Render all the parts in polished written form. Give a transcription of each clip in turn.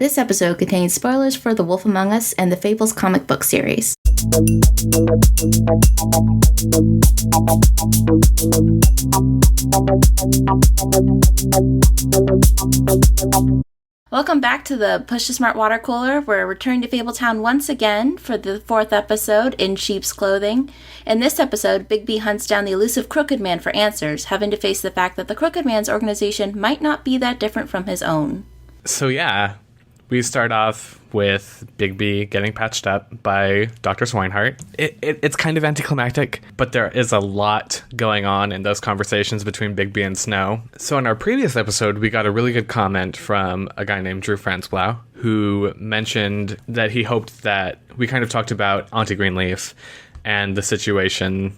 This episode contains spoilers for The Wolf Among Us and the Fables comic book series. Welcome back to the Push to Smart Water Cooler. We're returning to Fabletown once again for the fourth episode, In Sheep's Clothing. In this episode, Bigby hunts down the elusive Crooked Man for answers, having to face the fact that the Crooked Man's organization might not be that different from his own. So yeah, we start off with Bigby getting patched up by Dr. Swinehart. It's kind of anticlimactic, but there is a lot going on in those conversations between Bigby and Snow. So in our previous episode, we got a really good comment from a guy named Drew Franzblau, who mentioned that he hoped that we kind of talked about Auntie Greenleaf and the situation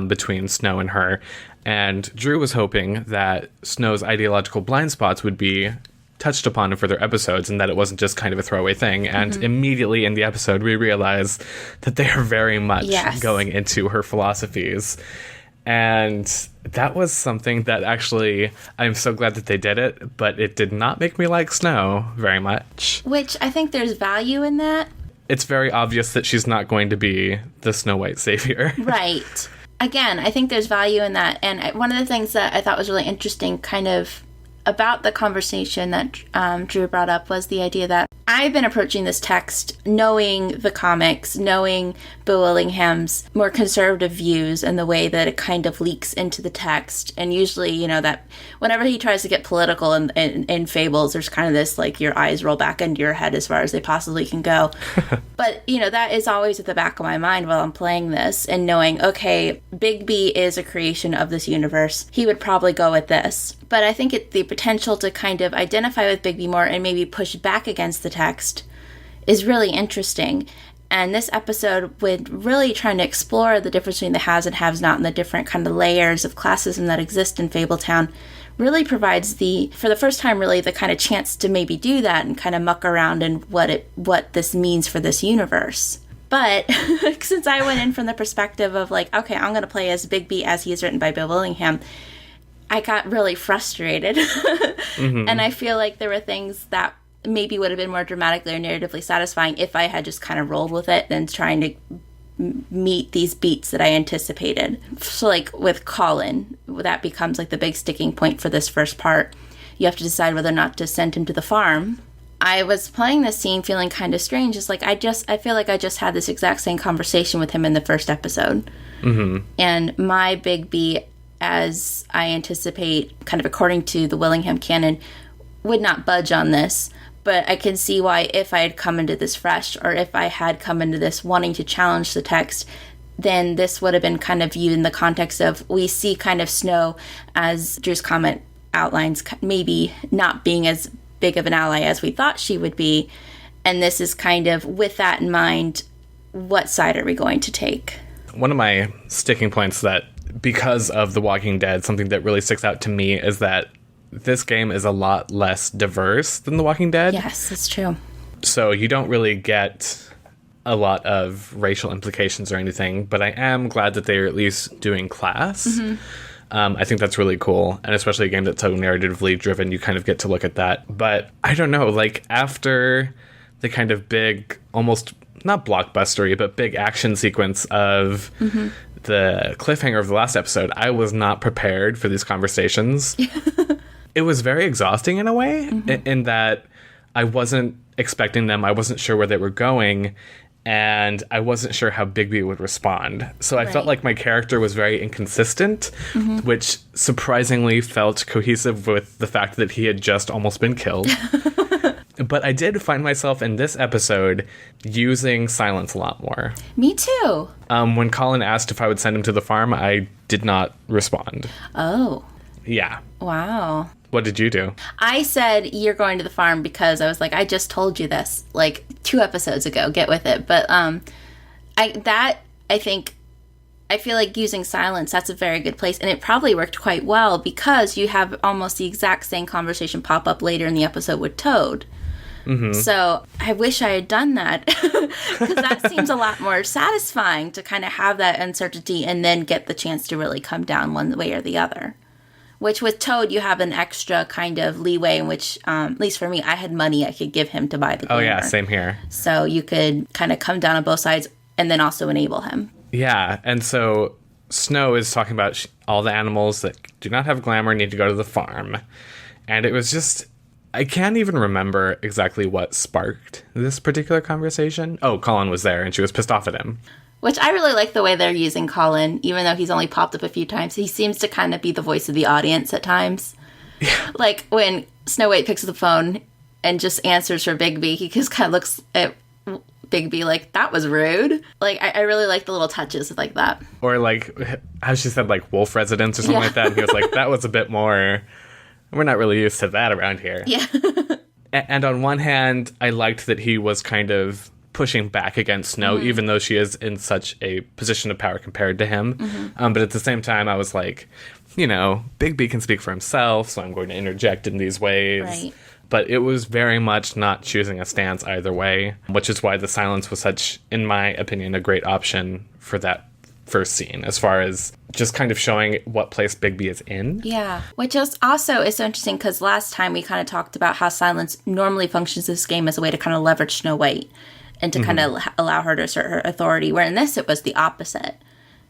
between Snow and her. And Drew was hoping that Snow's ideological blind spots would be touched upon in further episodes and that it wasn't just kind of a throwaway thing. And immediately in the episode, we realize that they are very much going into her philosophies. And that was something that actually, I'm so glad that they did it, but it did not make me like Snow very much. Which I think there's value in that. It's very obvious that she's not going to be the Snow White savior. Right. Again, I think there's value in that. And one of the things that I thought was really interesting kind of about the conversation that Drew brought up was the idea that I've been approaching this text knowing the comics, knowing Bill Willingham's more conservative views and the way that it kind of leaks into the text. And usually, you know, that whenever he tries to get political in Fables, there's kind of this, like, your eyes roll back into your head as far as they possibly can go. But, you know, that is always at the back of my mind while I'm playing this and knowing, okay, Bigby is a creation of this universe. He would probably go with this. But I think the potential to kind of identify with Bigby more and maybe push back against the text is really interesting. And this episode, with really trying to explore the difference between the haves and have not and the different kind of layers of classism that exist in Fabletown, really provides for the first time, really the kind of chance to maybe do that and kind of muck around in what this means for this universe. But since I went in from the perspective of like, okay, I'm going to play as Bigby as he is written by Bill Willingham, I got really frustrated. And I feel like there were things that maybe would have been more dramatically or narratively satisfying if I had just kind of rolled with it than trying to meet these beats that I anticipated. So like with Colin, that becomes like the big sticking point for this first part. You have to decide whether or not to send him to the farm. I was playing this scene feeling kind of strange. It's like I feel like I just had this exact same conversation with him in the first episode. And my Bigby, as I anticipate, kind of according to the Willingham canon, would not budge on this. But I can see why if I had come into this fresh, or if I had come into this wanting to challenge the text, then this would have been kind of viewed in the context of, we see kind of Snow, as Drew's comment outlines, maybe not being as big of an ally as we thought she would be. And this is kind of, with that in mind, what side are we going to take? One of my sticking points that, because of The Walking Dead, something that really sticks out to me is that this game is a lot less diverse than The Walking Dead. Yes, that's true. So you don't really get a lot of racial implications or anything, but I am glad that they're at least doing class. I think that's really cool, and especially a game that's so narratively driven, you kind of get to look at that. But I don't know, like, after the kind of big, almost not blockbustery, but big action sequence of the cliffhanger of the last episode, I was not prepared for these conversations. It was very exhausting in a way, in that I wasn't expecting them. I wasn't sure where they were going, and I wasn't sure how Bigby would respond. So I felt like my character was very inconsistent, which surprisingly felt cohesive with the fact that he had just almost been killed. But I did find myself in this episode using silence a lot more. Me too. When Colin asked if I would send him to the farm, I did not respond. Oh. Yeah. Wow. What did you do? I said, you're going to the farm, because I was like, I just told you this, like, 2 episodes ago. Get with it. But I feel like using silence, that's a very good place. And it probably worked quite well because you have almost the exact same conversation pop up later in the episode with Toad. So I wish I had done that, because that seems a lot more satisfying to kind of have that uncertainty and then get the chance to really come down one way or the other. Which with Toad, you have an extra kind of leeway in which, at least for me, I had money I could give him to buy the glamour. Oh, yeah, same here. So you could kind of come down on both sides and then also enable him. Yeah, and so Snow is talking about all the animals that do not have glamour need to go to the farm. And it was just... I can't even remember exactly what sparked this particular conversation. Oh, Colin was there, and she was pissed off at him. Which I really like the way they're using Colin, even though he's only popped up a few times. He seems to kind of be the voice of the audience at times. Yeah. Like, when Snow White picks up the phone and just answers for Bigby, he just kind of looks at Bigby like, that was rude. Like, I really like the little touches like that. Or, like, how she said, like, wolf residence or something like that. And he was like, that was a bit more... We're not really used to that around here. Yeah. And on one hand, I liked that he was kind of pushing back against Snow, even though she is in such a position of power compared to him. But at the same time, I was like, you know, Bigby can speak for himself, so I'm going to interject in these ways. Right. But it was very much not choosing a stance either way, which is why the silence was such, in my opinion, a great option for that first scene, as far as just kind of showing what place Bigby is in. Yeah, which is also is so interesting because last time we kind of talked about how silence normally functions this game as a way to kind of leverage Snow White and to kind of allow her to assert her authority, where in this it was the opposite.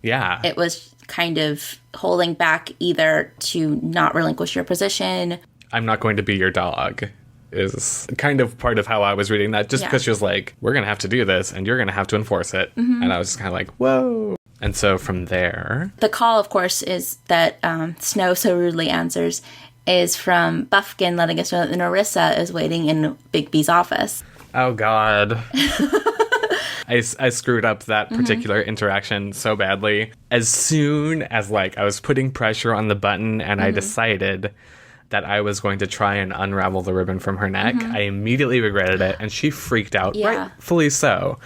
Yeah. It was kind of holding back either to not relinquish your position. I'm not going to be your dog is kind of part of how I was reading that, just because she was like, we're going to have to do this and you're going to have to enforce it. And I was just kind of like, whoa. And so from there... The call, of course, is that Snow so rudely answers is from Buffkin letting us know that Narissa is waiting in Bigby's office. Oh, God. I screwed up that particular interaction so badly. As soon as, like, I was putting pressure on the button and I decided that I was going to try and unravel the ribbon from her neck, I immediately regretted it, and she freaked out, rightfully so.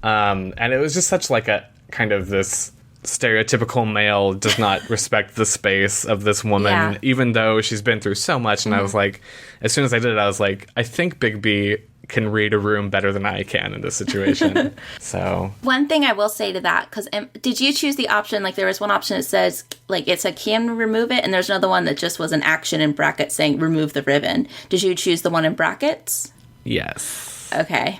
And it was just such, like, a kind of this stereotypical male does not respect the space of this woman, even though she's been through so much. And I was like, as soon as I did it, I was like, I think Bigby can read a room better than I can in this situation. So one thing I will say to that, because did you choose the option, like there was one option that says, like it said can remove it, and there's another one that just was an action in brackets saying remove the ribbon. Did you choose the one in brackets? Yes. Okay.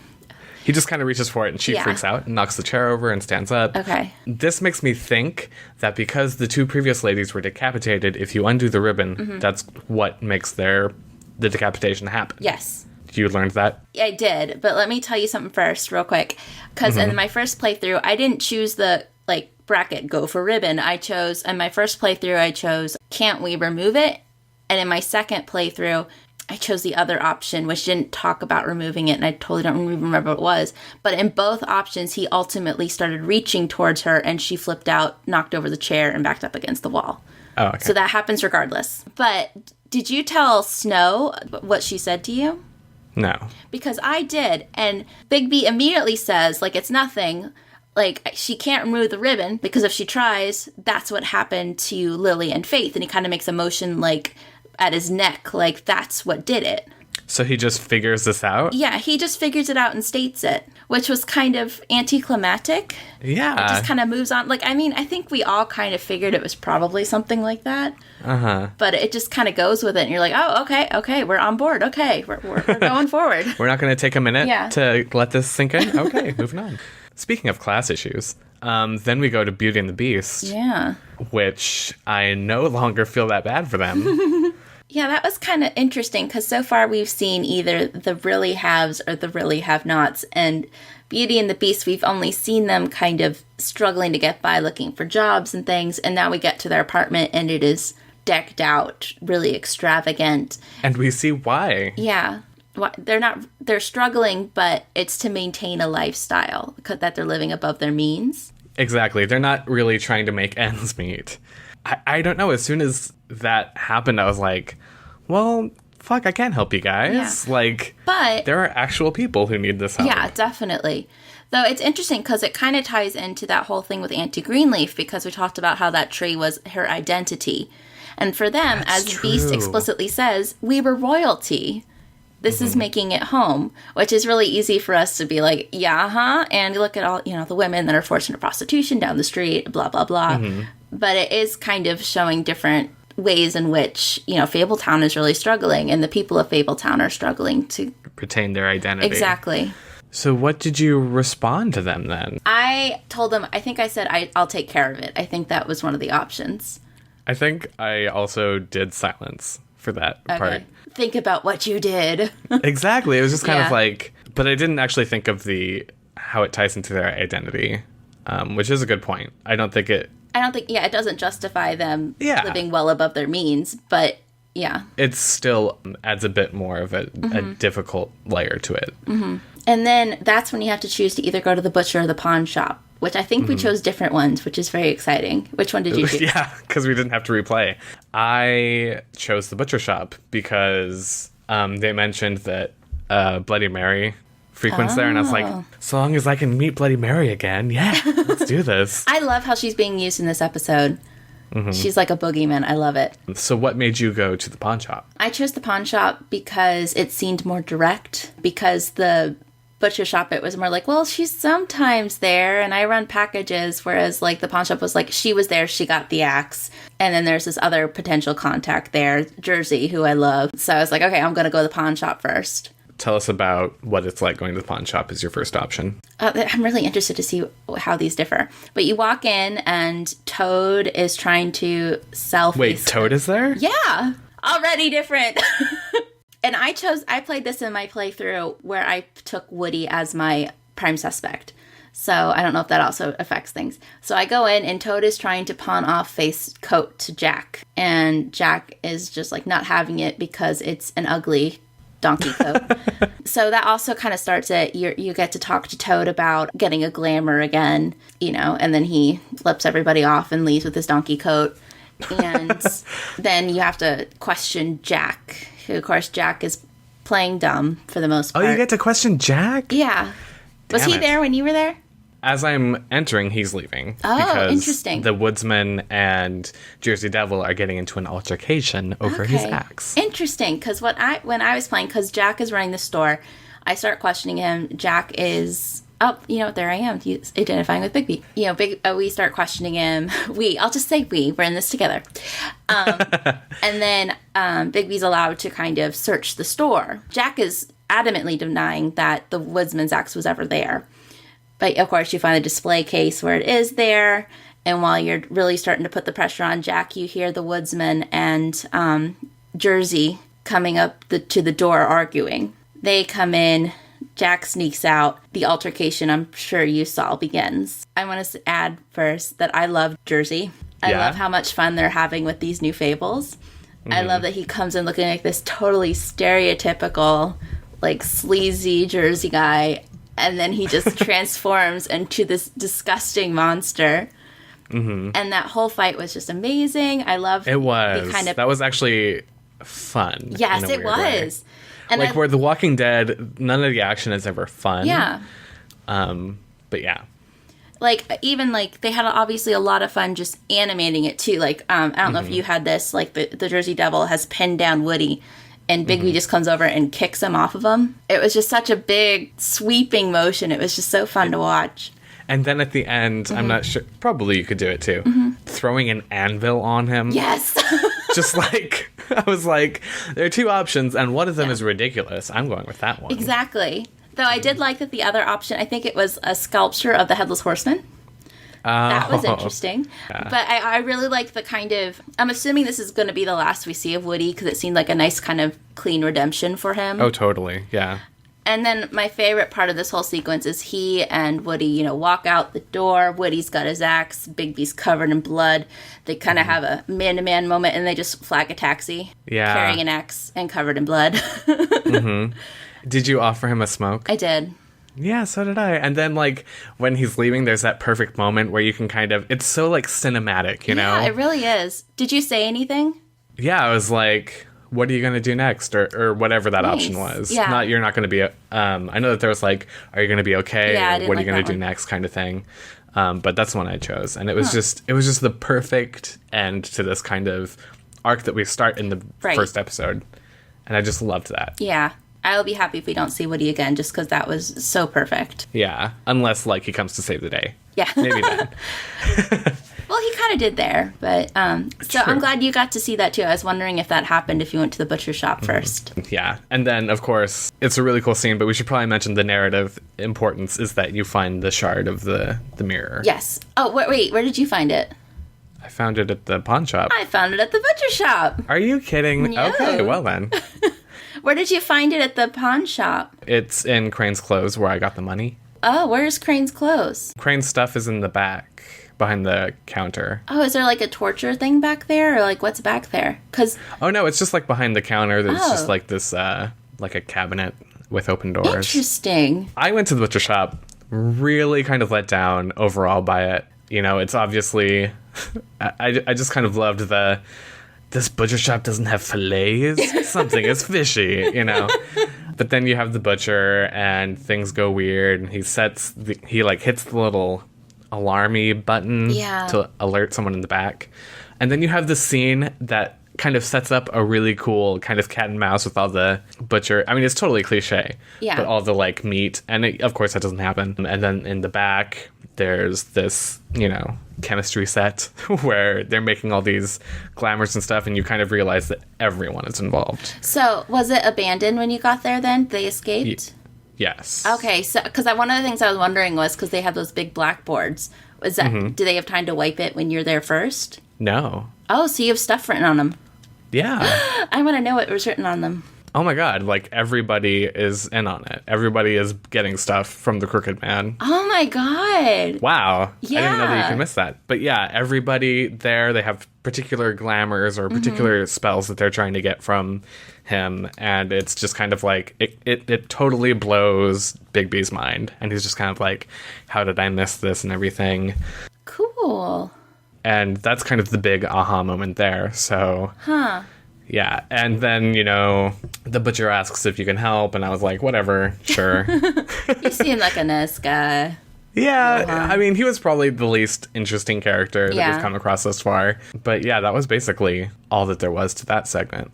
He just kind of reaches for it, and she freaks out and knocks the chair over and stands up. Okay. This makes me think that because the two previous ladies were decapitated, if you undo the ribbon, that's what makes the decapitation happen. Yes. You learned that? I did, but let me tell you something first, real quick. Because in my first playthrough, I didn't choose the, like, bracket, go for ribbon. In my first playthrough, I chose, can't we remove it? And in my second playthrough, I chose the other option, which didn't talk about removing it, and I totally don't even remember what it was. But in both options, he ultimately started reaching towards her, and she flipped out, knocked over the chair, and backed up against the wall. Oh, okay. So that happens regardless. But did you tell Snow what she said to you? No. Because I did, and Bigby immediately says, like, it's nothing. Like, she can't remove the ribbon, because if she tries, that's what happened to Lily and Faith. And he kind of makes a motion, like, at his neck, like, that's what did it. So he just figures this out? Yeah, he just figures it out and states it, which was kind of anticlimactic. Yeah. It just kind of moves on. Like, I mean, I think we all kind of figured it was probably something like that. Uh-huh. But it just kind of goes with it, and you're like, oh, okay, we're on board. Okay, we're going forward. We're not going to take a minute to let this sink in? Okay, moving on. Speaking of class issues, then we go to Beauty and the Beast. Yeah. Which I no longer feel that bad for them. Yeah, that was kind of interesting, because so far we've seen either the really haves or the really have-nots, and Beauty and the Beast, we've only seen them kind of struggling to get by, looking for jobs and things, and now we get to their apartment, and it is decked out, really extravagant. And we see why. Yeah. They're struggling, but it's to maintain a lifestyle that they're living above their means. Exactly. They're not really trying to make ends meet. I don't know. As soon as that happened, I was like, well, fuck, I can't help you guys. Yeah. But there are actual people who need this help. Yeah, definitely. Though it's interesting because it kind of ties into that whole thing with Auntie Greenleaf, because we talked about how that tree was her identity. And for them, That's as true. Beast explicitly says, we were royalty. This is making it home, which is really easy for us to be like, yeah, huh? And you look at all, the women that are forced into prostitution down the street, blah, blah, blah. But it is kind of showing different ways in which, Fabletown is really struggling, and the people of Fabletown are struggling to retain their identity. Exactly. So what did you respond to them then? I told them, I think I said, I'll take care of it. I think that was one of the options. I think I also did silence for that part. Think about what you did. Exactly. It was just kind of like, but I didn't actually think of how it ties into their identity, which is a good point. I don't think, it doesn't justify them living well above their means, but yeah. It still adds a bit more of a difficult layer to it. Mm-hmm. And then that's when you have to choose to either go to the butcher or the pawn shop, which I think we chose different ones, which is very exciting. Which one did you choose? Yeah, because we didn't have to replay. I chose the butcher shop because they mentioned that Bloody Mary frequents there, and I was like, so long as I can meet Bloody Mary again, let's do this. I love how she's being used in this episode. Mm-hmm. She's like a boogeyman. I love it. So what made you go to the pawn shop? I chose the pawn shop because it seemed more direct, because the butcher shop, it was more like, well, she's sometimes there and I run packages, whereas like the pawn shop was like, she was there, she got the axe, and then there's this other potential contact there, Jersey, who I love. So I was like, okay, I'm gonna go to the pawn shop first. Tell us about what it's like going to the pawn shop as your first option. I'm really interested to see how these differ. But you walk in and Toad is trying to sell Wait, Toad is there? Yeah, already different. And I played this in my playthrough where I took Woody as my prime suspect. So I don't know if that also affects things. So I go in and Toad is trying to pawn off Faith's coat to Jack. And Jack is just like not having it because it's an ugly donkey coat. So that also kind of starts it. You get to talk to Toad about getting a glamour again, and then he flips everybody off and leaves with his donkey coat. And then you have to question Jack. Of course, Jack is playing dumb for the most part. Oh, you get to question Jack? Yeah. Was he there when you were there? As I'm entering, he's leaving. Oh, because interesting. The Woodsman and Jersey Devil are getting into an altercation over his axe. Interesting, because when I was playing, because Jack is running the store, I start questioning him. Jack is... Oh, there I am. He's identifying with Bigby. We start questioning him. I'll just say we. We're in this together. And then Bigby's allowed to kind of search the store. Jack is adamantly denying that the Woodsman's axe was ever there. But, of course, you find the display case where it is there. And while you're really starting to put the pressure on Jack, you hear the Woodsman and Jersey coming up to the door arguing. They come in. Jack sneaks out. The altercation, I'm sure you saw, begins. I want to add first that I love Jersey. I love how much fun they're having with these new fables. Mm-hmm. I love that he comes in looking like this totally stereotypical, like sleazy Jersey guy, and then he just transforms into this disgusting monster. Mm-hmm. And that whole fight was just amazing. I love it. Was that was actually fun? Yes, it was. Way. And where The Walking Dead, none of the action is ever fun. Yeah. But yeah. Even they had obviously a lot of fun just animating it too. I don't know if you had this, the Jersey Devil has pinned down Woody and Bigby just comes over and kicks him off of him. It was just such a big sweeping motion. It was just so fun to watch. And then at the end, I'm not sure, probably you could do it too. Throwing an anvil on him. Yes. Just I was like, there are two options, and one of them is ridiculous. I'm going with that one. Exactly. Though I did like that the other option, I think it was a sculpture of the Headless Horseman. That was interesting. Yeah. But I really like the kind of... I'm assuming this is going to be the last we see of Woody, because it seemed like a nice kind of clean redemption for him. Oh, totally. Yeah. And then my favorite part of this whole sequence is he and Woody, walk out the door. Woody's got his axe. Bigby's covered in blood. They kind of have a man-to-man moment, and they just flag a taxi. Yeah. Carrying an axe and covered in blood. Did you offer him a smoke? I did. Yeah, so did I. And then, when he's leaving, there's that perfect moment where you can kind of... It's so, cinematic, you know? Yeah, it really is. Did you say anything? Yeah, I was like... What are you going to do next? Or whatever that option was. Yeah. You're not going to be... I know that there was are you going to be okay? Yeah, or what are you going to do next kind of thing. But that's the one I chose. And it was just the perfect end to this kind of arc that we start in the first episode. And I just loved that. Yeah. I'll be happy if we don't see Woody again, just because that was so perfect. Yeah. Unless, he comes to save the day. Yeah. Maybe then. Well, he kind of did there, but so I'm glad you got to see that too. I was wondering if that happened if you went to the butcher shop first. Yeah, and then of course it's a really cool scene, but we should probably mention the narrative importance is that you find the shard of the mirror. Yes. Oh, wait, where did you find it? I found it at the pawn shop. I found it at the butcher shop. Are you kidding? No. Okay, well then. Where did you find it at the pawn shop? It's in Crane's clothes where I got the money. Oh, where's Crane's clothes? Crane's stuff is in the back, behind the counter. Oh, is there like a torture thing back there? Or like what's back there? Oh no, it's just like behind the counter. There's just like this, like a cabinet with open doors. Interesting. I went to the butcher shop, really kind of let down overall by it. You know, it's obviously, I just kind of loved this butcher shop doesn't have fillets. Something is fishy, you know. But then you have the butcher and things go weird and he hits the little alarmy button to alert someone in the back. And then you have the scene that kind of sets up a really cool kind of cat and mouse with all the butcher. I mean, it's totally cliche. Yeah. But all the like meat. And of course that doesn't happen. And then in the back, there's this, you know, chemistry set where they're making all these glamours and stuff, and you kind of realize that everyone is involved. So, was it abandoned when you got there then? They escaped? Yes. Okay, so, because one of the things I was wondering was, because they have those big blackboards, was that, do they have time to wipe it when you're there first? No. Oh, so you have stuff written on them. Yeah. I want to know what was written on them. Oh my god, like everybody is in on it. Everybody is getting stuff from the Crooked Man. Oh my god. Wow. Yeah. I didn't know that you could miss that. But yeah, everybody there, they have particular glamours or particular spells that they're trying to get from him. And it's just kind of like, it totally blows Bigby's mind. And he's just kind of like, how did I miss this and everything? Cool. And that's kind of the big aha moment there. So... Huh. Yeah, and then, you know, the butcher asks if you can help, and I was like, whatever, sure. You seem like a nice guy. Yeah, I mean, he was probably the least interesting character that we've come across thus far. But yeah, that was basically all that there was to that segment.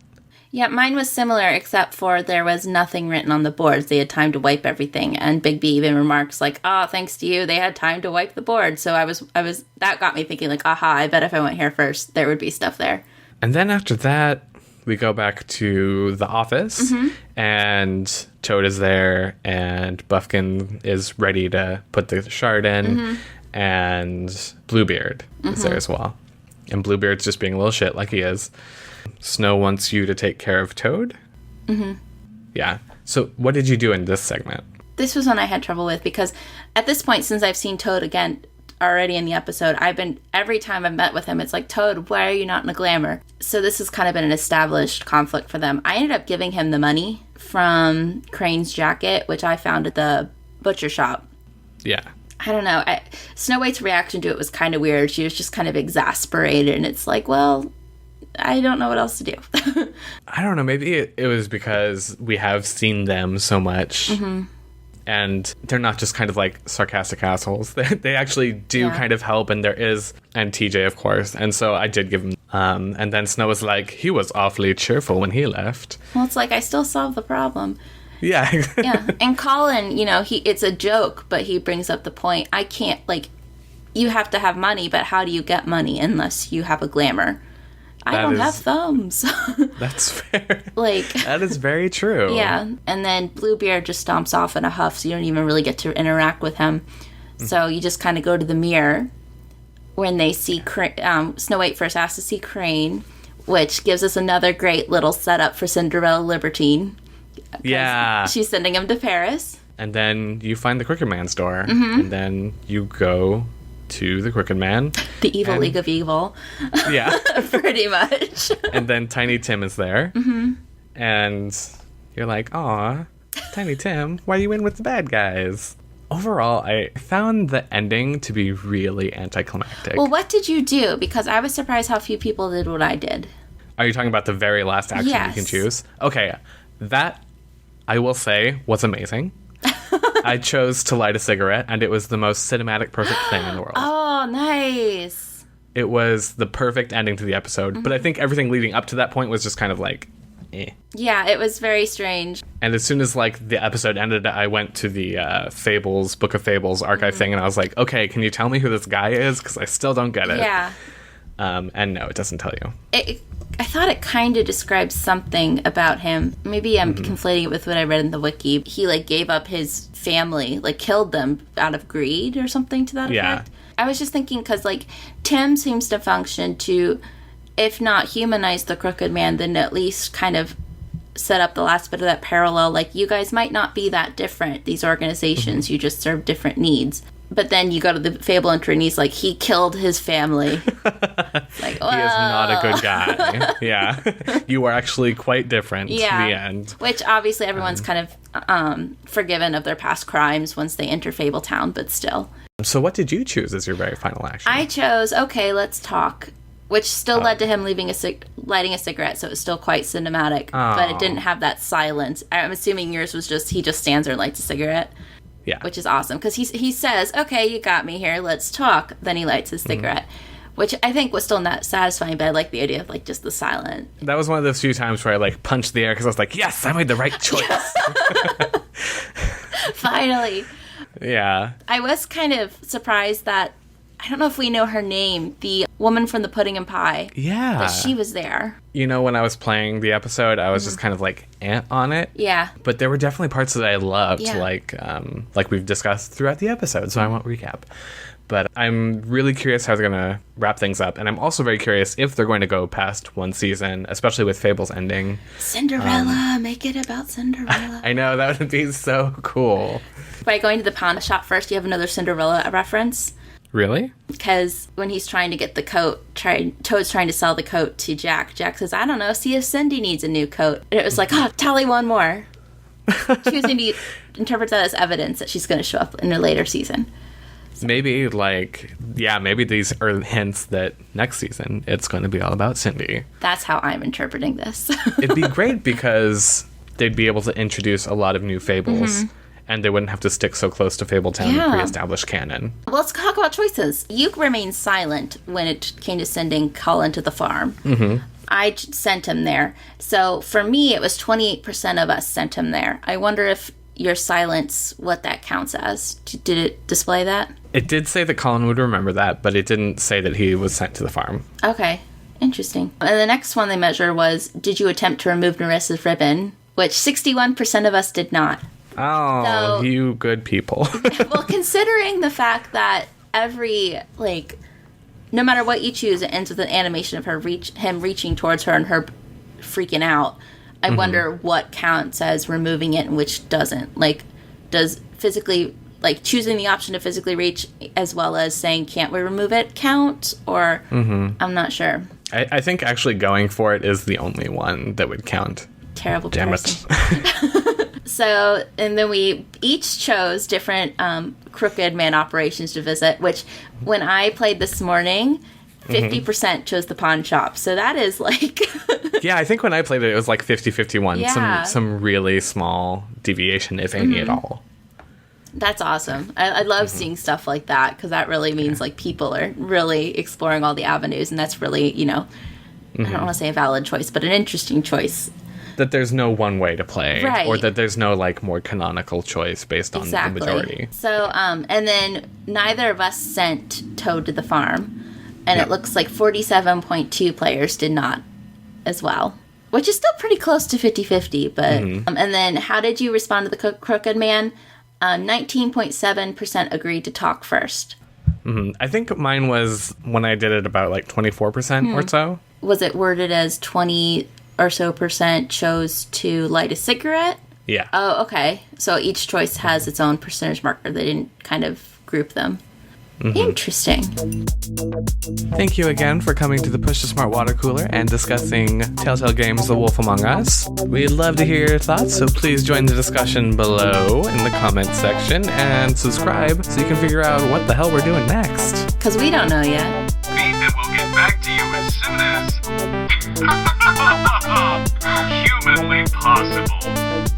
Yeah, mine was similar, except for there was nothing written on the boards. They had time to wipe everything, and Bigby even remarks like, "Oh, thanks to you, they had time to wipe the board." So I was that got me thinking like, "Aha! I bet if I went here first, there would be stuff there." And then after that, we go back to the office, and Toad is there, and Buffkin is ready to put the shard in, and Bluebeard is there as well. And Bluebeard's just being a little shit like he is. Snow wants you to take care of Toad? Yeah. So what did you do in this segment? This was one I had trouble with, because at this point, since I've seen Toad again already in the episode, every time I've met with him, it's like, Toad, why are you not in a glamour? So this has kind of been an established conflict for them. I ended up giving him the money from Crane's jacket, which I found at the butcher shop. Yeah. I don't know. Snow White's reaction to it was kind of weird. She was just kind of exasperated, and it's like, well, I don't know what else to do. I don't know. Maybe it was because we have seen them so much. And they're not just kind of like sarcastic assholes. They actually do kind of help, and and TJ, of course. And so I did give him, and then Snow was like, he was awfully cheerful when he left. Well, it's like, I still solved the problem. Yeah. Yeah. And Colin, you know, it's a joke, but he brings up the point. I can't, like, you have to have money, but how do you get money unless you have a glamour? I don't have thumbs. That's fair. Like, that is very true. Yeah. And then Bluebeard just stomps off in a huff, so you don't even really get to interact with him. So you just kind of go to the mirror when they see Snow White first asks to see Crane, which gives us another great little setup for Cinderella Libertine. Yeah. She's sending him to Paris. And then you find the Crooked Man store. And then you go to the Crooked Man. The Evil League of Evil. Yeah. Pretty much. And then Tiny Tim is there. And you're like, aw, Tiny Tim, why are you in with the bad guys? Overall, I found the ending to be really anticlimactic. Well, what did you do? Because I was surprised how few people did what I did. Are you talking about the very last action you can choose? Okay, that, I will say, was amazing. I chose to light a cigarette, and it was the most cinematic, perfect thing in the world. Oh, nice. It was the perfect ending to the episode, but I think everything leading up to that point was just kind of like, Yeah, it was very strange. And as soon as like the episode ended, I went to the Fables, Book of Fables archive thing, and I was like, okay, can you tell me who this guy is? Because I still don't get it. Yeah. And no, it doesn't tell you. I thought it kind of described something about him. Maybe I'm conflating it with what I read in the wiki. He like gave up his family, like killed them out of greed or something to that effect. I was just thinking because like Tim seems to function to, if not humanize the Crooked Man, then at least kind of set up the last bit of that parallel. Like, you guys might not be that different, these organizations. You just serve different needs. But then you go to the Fable entry and he's like, he killed his family. Like, whoa. He is not a good guy. Yeah. You are actually quite different. Yeah. The end. Which obviously everyone's kind of forgiven of their past crimes once they enter Fabletown, but still. So what did you choose as your very final action? I chose, okay, let's talk. Which still led to him lighting a cigarette, so it was still quite cinematic. But it didn't have that silence. I'm assuming yours was just, he just stands there and lights a cigarette. Yeah. Which is awesome, because he says, okay, you got me here, let's talk. Then he lights his cigarette, which I think was still not satisfying, but I like the idea of, like, just the silent. That was one of those few times where I, like, punched the air, because I was like, yes, I made the right choice. Finally. Yeah. I was kind of surprised that, I don't know if we know her name, the woman from the Pudding and Pie. Yeah. That she was there. You know, when I was playing the episode, I was just kind of like on it. Yeah. But there were definitely parts that I loved, Yeah. like we've discussed throughout the episode, so I won't recap. But I'm really curious how they're going to wrap things up. And I'm also very curious if they're going to go past one season, especially with Fable's ending. Cinderella, make it about Cinderella. I know, that would be so cool. By going to the pawn shop first, you have another Cinderella reference. Really? Because when he's trying to get the coat, Toad's trying to sell the coat to Jack. Jack says, I don't know, see if Cindy needs a new coat. And it was like, tally one more. Choosing to interpret that as evidence that she's going to show up in a later season. Maybe, maybe these are hints that next season it's going to be all about Cindy. That's how I'm interpreting this. It'd be great because they'd be able to introduce a lot of new fables. And they wouldn't have to stick so close to Fabletown and pre-established canon. Well, let's talk about choices. You remained silent when it came to sending Colin to the farm. I sent him there. So for me, it was 28% of us sent him there. I wonder if your silence, what that counts as. Did it display that? It did say that Colin would remember that, but it didn't say that he was sent to the farm. Okay, interesting. And the next one they measured was, did you attempt to remove Nerissa's ribbon? Which 61% of us did not. Oh, so, you good people. Well, considering the fact that every, like, no matter what you choose, it ends with an animation of him reaching towards her and her freaking out. I wonder what counts as removing it and which doesn't. Like, does physically, like, choosing the option to physically reach as well as saying, can't we remove it, count? Or, I'm not sure. I think actually going for it is the only one that would count. Terrible Damn person. it. So, and then we each chose different Crooked Man operations to visit, which when I played this morning, 50% chose the pawn shop. So that is like... Yeah, I think when I played it, it was like 50-51. Yeah. Some really small deviation, if any at all. That's awesome. I love seeing stuff like that, because that really means like people are really exploring all the avenues, and that's really, I don't want to say a valid choice, but an interesting choice. That there's no one way to play, right. Or that there's no like more canonical choice based on the majority. So, and then neither of us sent Toad to the farm, and it looks like 47.2 players did not as well, which is still pretty close to 50-50. But and then how did you respond to the Crooked Man? 19.7% agreed to talk first. I think mine was, when I did it, about like 24% or so. Was it worded as 20 or so percent chose to light a cigarette? Yeah. Oh, okay. So each choice has its own percentage marker. They didn't kind of group them. Interesting. Thank you again for coming to the Push to Smart Water Cooler and discussing Telltale Games' The Wolf Among Us. We'd love to hear your thoughts, so please join the discussion below in the comments section and subscribe so you can figure out what the hell we're doing next. Because we don't know yet. And we'll get back to you as soon as humanly possible.